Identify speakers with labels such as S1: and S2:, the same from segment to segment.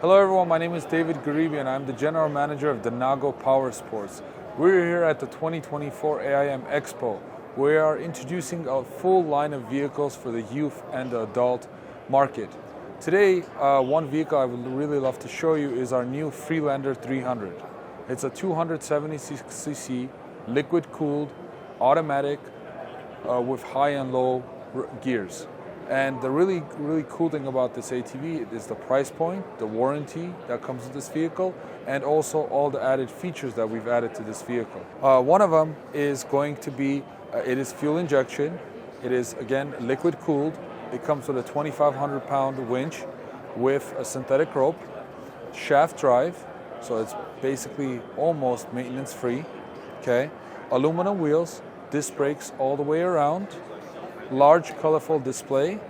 S1: Hello everyone, my name is David Garibyan. I'm the General Manager of Denago Powersports. We're here at the 2024 AIMExpo. We are introducing a full line of vehicles for the youth and the adult market. Today, one vehicle I would really love to show you is our new Freelander 300. It's a 276cc, liquid-cooled, automatic, with high and low gears. And the really cool thing about this ATV is the price point, the warranty that comes with this vehicle, and also all the added features that we've added to this vehicle. One of them is going to be, it is fuel injection. It is, again, liquid cooled. It comes with a 2,500 pound winch with a synthetic rope, shaft drive, so it's basically almost maintenance free, okay? Aluminum wheels, disc brakes all the way around, large colorful display,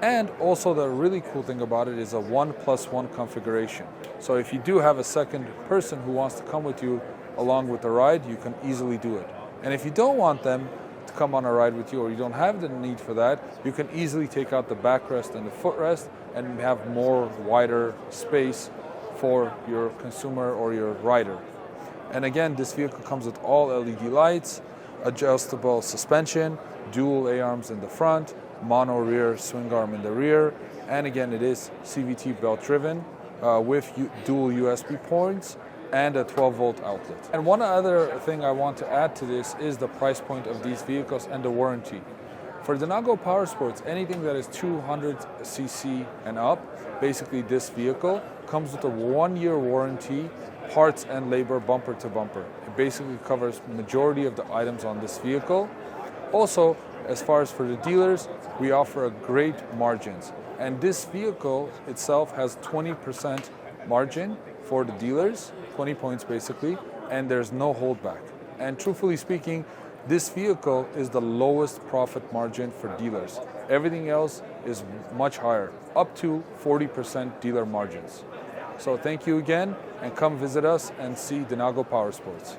S1: and also the really cool thing about it is a 1+1 configuration. So if you do have a second person who wants to come with you along with the ride, you can easily do it. And if you don't want them to come on a ride with you, or you don't have the need for that, you can easily take out the backrest and the footrest and have more wider space for your consumer or your rider. And again, this vehicle comes with all LED lights, adjustable suspension, dual A-arms in the front, mono rear swing arm in the rear, and again it is CVT belt driven with dual USB ports and a 12-volt outlet. And one other thing I want to add to this is the price point of these vehicles and the warranty. For Denago Powersports, anything that is 200cc and up, basically this vehicle comes with a 1-year warranty, parts and labor bumper to bumper. It basically covers the majority of the items on this vehicle. Also, as far as for the dealers, we offer a great margins. And this vehicle itself has 20% margin for the dealers, 20 points basically, and there's no holdback. And truthfully speaking, this vehicle is the lowest profit margin for dealers. Everything else is much higher, up to 40% dealer margins. So thank you again, and come visit us and see Denago Powersports.